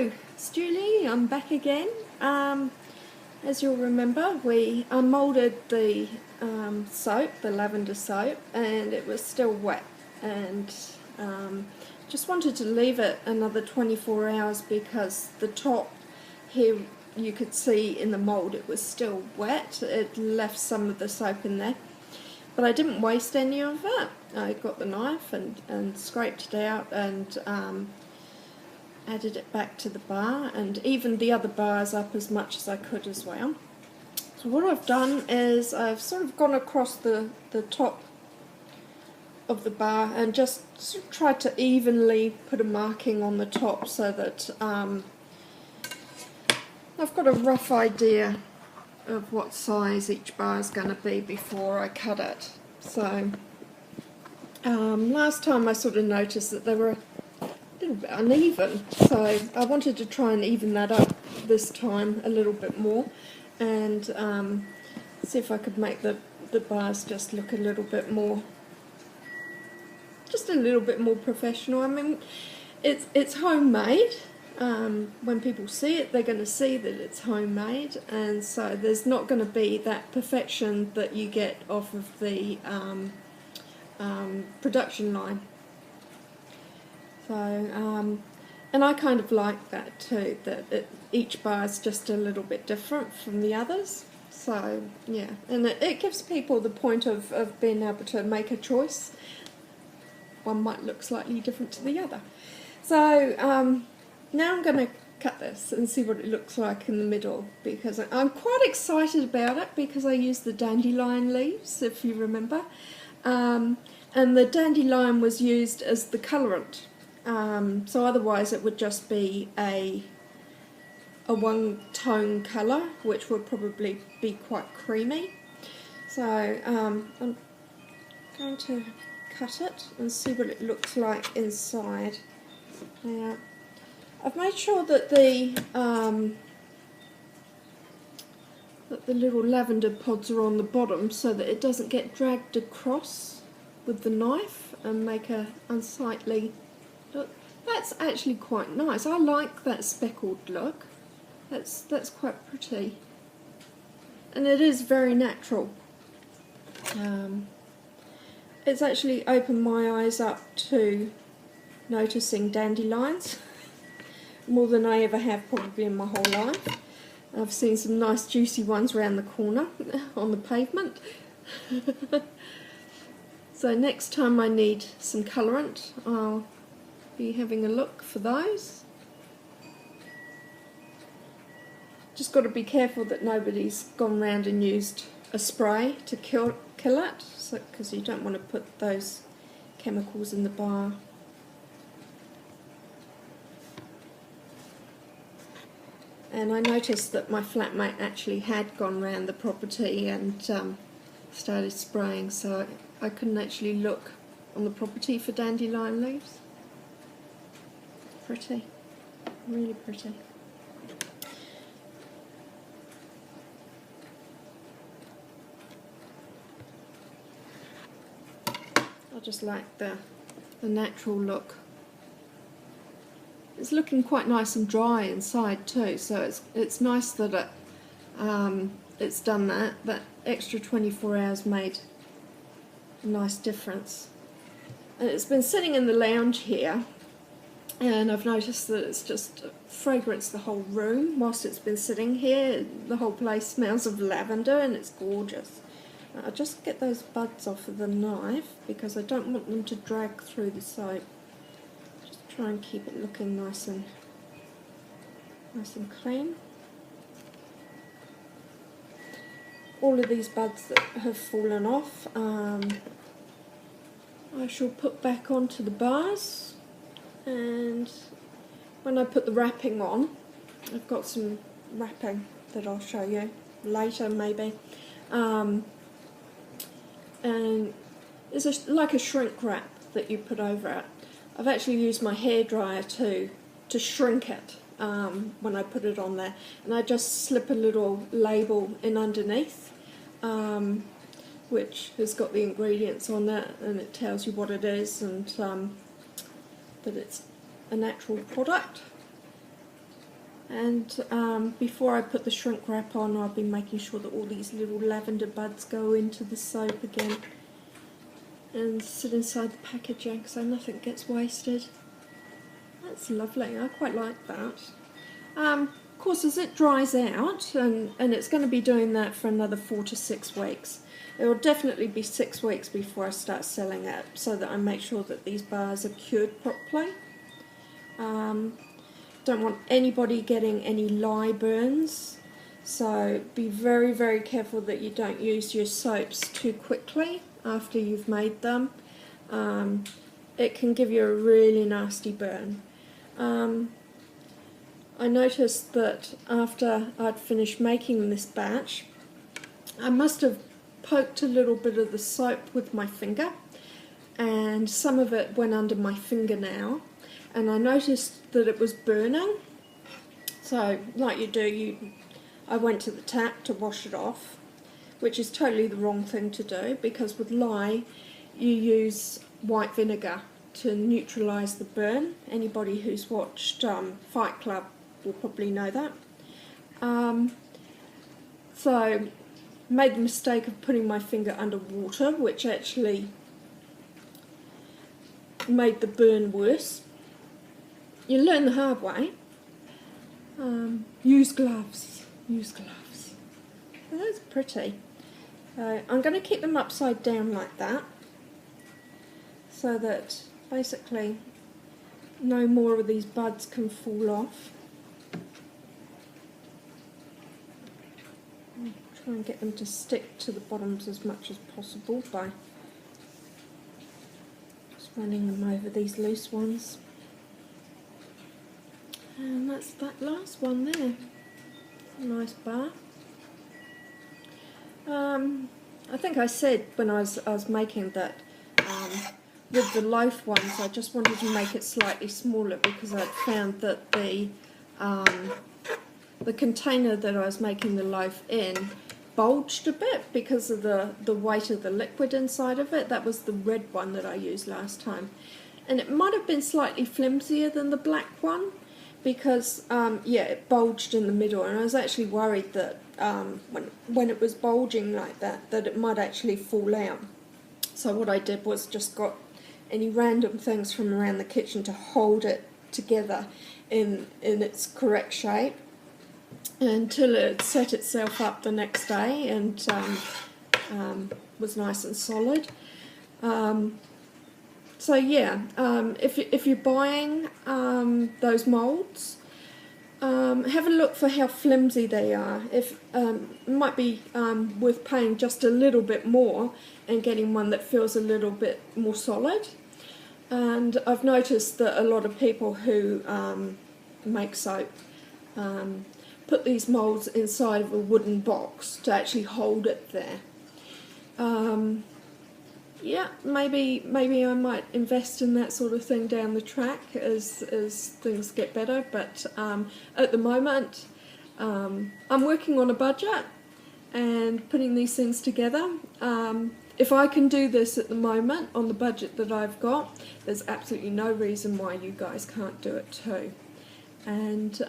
Hello, it's Julie. I'm back again. As you'll remember, I moulded the soap, the lavender soap, and it was still wet, and just wanted to leave it another 24 hours because the top here, you could see in the mould, it was still wet. It left some of the soap in there, but I didn't waste any of it. I got the knife and scraped it out and added it back to the bar, and evened the other bars up as much as I could as well. So what I've done is I've sort of gone across the top of the bar and just sort of tried to evenly put a marking on the top so that I've got a rough idea of what size each bar is going to be before I cut it. So last time I sort of noticed that they were a little bit uneven, so I wanted to try and even that up this time a little bit more, and see if I could make the bars just look a little bit more, professional. I mean, it's homemade. When people see it, they're going to see that it's homemade, and so there's not going to be that perfection that you get off of the production line. So, and I kind of like that too, that each bar is just a little bit different from the others. So, yeah, and it gives people the point of being able to make a choice. One might look slightly different to the other. So, now I'm going to cut this and see what it looks like in the middle, because I'm quite excited about it because I used the dandelion leaves, if you remember. And the dandelion was used as the colourant. So otherwise it would just be a one-tone colour, which would probably be quite creamy. So I'm going to cut it and see what it looks like inside. Now, I've made sure that the little lavender pods are on the bottom so that it doesn't get dragged across with the knife and make a unsightly look. That's actually quite nice. I like that speckled look. That's quite pretty, and it is very natural. It's actually opened my eyes up to noticing dandelions more than I ever have probably in my whole life. I've seen some nice juicy ones around the corner on the pavement. So next time I need some colourant, I'll be having a look for those. Just got to be careful that nobody's gone round and used a spray to kill it, because you don't want to put those chemicals in the bar. And I noticed that my flatmate actually had gone round the property and started spraying, so I couldn't actually look on the property for dandelion leaves. Pretty, really pretty. I just like the natural look. It's looking quite nice and dry inside too, so it's nice that it's done that. That extra 24 hours made a nice difference. And it's been sitting in the lounge here, and I've noticed that it's just fragranced the whole room whilst it's been sitting here. The whole place smells of lavender and it's gorgeous. I'll just get those buds off of the knife because I don't want them to drag through the soap. Just try and keep it looking nice and clean. All of these buds that have fallen off, I shall put back onto the bars, and when I put the wrapping on, I've got some wrapping that I'll show you later maybe, and there's like a shrink wrap that you put over it. I've actually used my hairdryer to shrink it when I put it on there, and I just slip a little label in underneath, which has got the ingredients on it, and it tells you what it is and that it's a natural product. And before I put the shrink wrap on, I'll be making sure that all these little lavender buds go into the soap again and sit inside the packaging so nothing gets wasted. That's lovely, I quite like that. Of course, as it dries out, and it's going to be doing that for another 4 to 6 weeks, it will definitely be 6 weeks before I start selling it, so that I make sure that these bars are cured properly. Don't want anybody getting any lye burns, so be very, very careful that you don't use your soaps too quickly after you've made them. It can give you a really nasty burn. I noticed that after I'd finished making this batch, I must have poked a little bit of the soap with my finger, and some of it went under my fingernail, and I noticed that it was burning. So, like you do, I went to the tap to wash it off, which is totally the wrong thing to do, because with lye you use white vinegar to neutralise the burn. Anybody who's watched Fight Club will probably know that. So made the mistake of putting my finger under water, which actually made the burn worse. You learn the hard way. Use gloves. Use gloves. Well, that's pretty. So I'm going to keep them upside down like that, so that basically no more of these buds can fall off. I'll try and get them to stick to the bottoms as much as possible by just running them over these loose ones. And that's that last one there. A nice bar. I think I said when I was making that with the loaf ones, I just wanted to make it slightly smaller because I'd found that the container that I was making the loaf in bulged a bit because of the weight of the liquid inside of it. That was the red one that I used last time, and it might have been slightly flimsier than the black one because yeah, it bulged in the middle, and I was actually worried that when it was bulging like that it might actually fall out. So what I did was just got any random things from around the kitchen to hold it together in its correct shape until it set itself up the next day and was nice and solid. So yeah, if you're buying those moulds, have a look for how flimsy they are. It might be worth paying just a little bit more and getting one that feels a little bit more solid. And I've noticed that a lot of people who make soap put these moulds inside of a wooden box to actually hold it there. Yeah, maybe I might invest in that sort of thing down the track as things get better, but at the moment I'm working on a budget and putting these things together. If I can do this at the moment on the budget that I've got, there's absolutely no reason why you guys can't do it too. And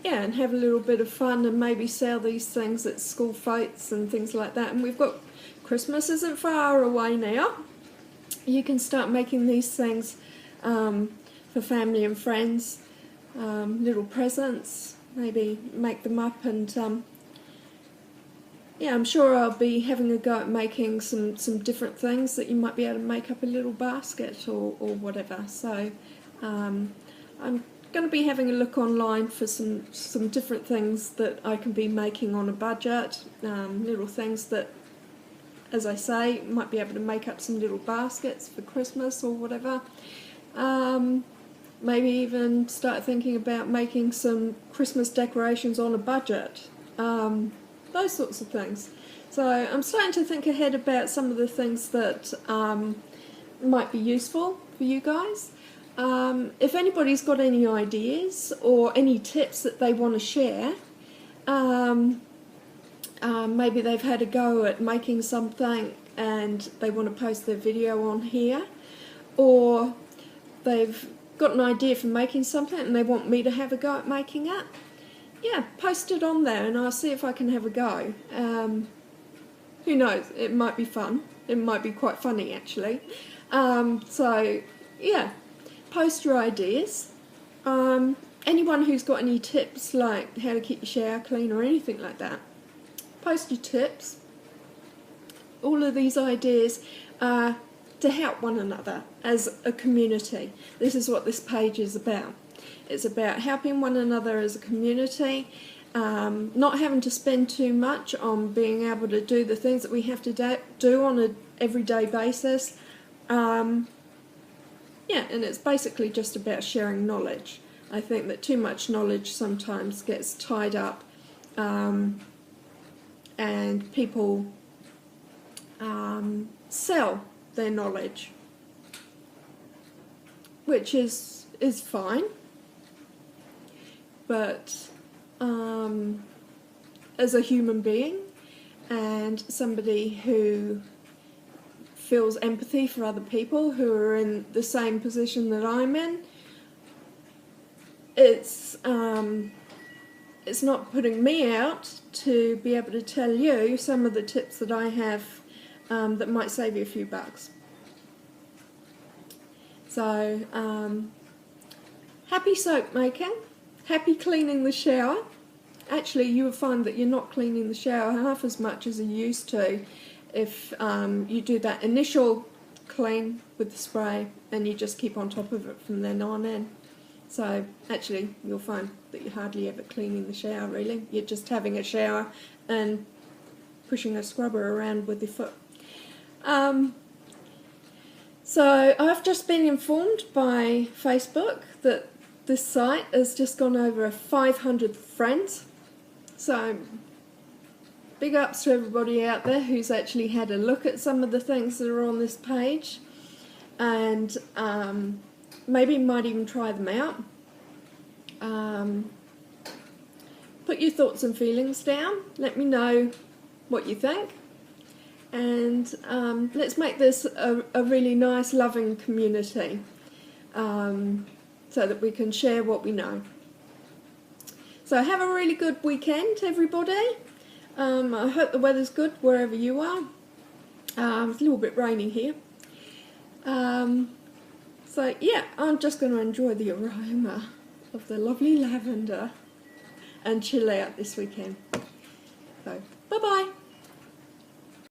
yeah, and have a little bit of fun and maybe sell these things at school fetes and things like that. And we've got Christmas isn't far away now. You can start making these things for family and friends, little presents, maybe make them up, and yeah, I'm sure I'll be having a go at making some different things that you might be able to make up a little basket or whatever. So I'm going to be having a look online for some different things that I can be making on a budget, little things that, as I say, might be able to make up some little baskets for Christmas or whatever. Maybe even start thinking about making some Christmas decorations on a budget. Those sorts of things. So I'm starting to think ahead about some of the things that might be useful for you guys. If anybody's got any ideas or any tips that they want to share, maybe they've had a go at making something and they want to post their video on here, or they've got an idea for making something and they want me to have a go at making it, yeah, post it on there and I'll see if I can have a go. Who knows, it might be fun. It might be quite funny actually. So yeah, post your ideas. Anyone who's got any tips like how to keep your shower clean or anything like that, post your tips. All of these ideas are to help one another as a community. This is what this page is about. It's about helping one another as a community, not having to spend too much on being able to do the things that we have to do on an everyday basis. Yeah, and it's basically just about sharing knowledge. I think that too much knowledge sometimes gets tied up, and people sell their knowledge, which is fine, but as a human being and somebody who feels empathy for other people who are in the same position that I'm in, it's not putting me out to be able to tell you some of the tips that I have that might save you a few bucks. So, happy soap making, happy cleaning the shower. Actually, you will find that you're not cleaning the shower half as much as you used to if you do that initial clean with the spray and you just keep on top of it from then on in. So actually you'll find that you're hardly ever cleaning the shower really. You're just having a shower and pushing a scrubber around with your foot. So I've just been informed by Facebook that this site has just gone over 500 friends. So big ups to everybody out there who's actually had a look at some of the things that are on this page, and maybe might even try them out. Put your thoughts and feelings down. Let me know what you think. And let's make this a really nice, loving community so that we can share what we know. So have a really good weekend, everybody. I hope the weather's good wherever you are. It's a little bit rainy here. So yeah, I'm just going to enjoy the aroma of the lovely lavender and chill out this weekend. So bye bye.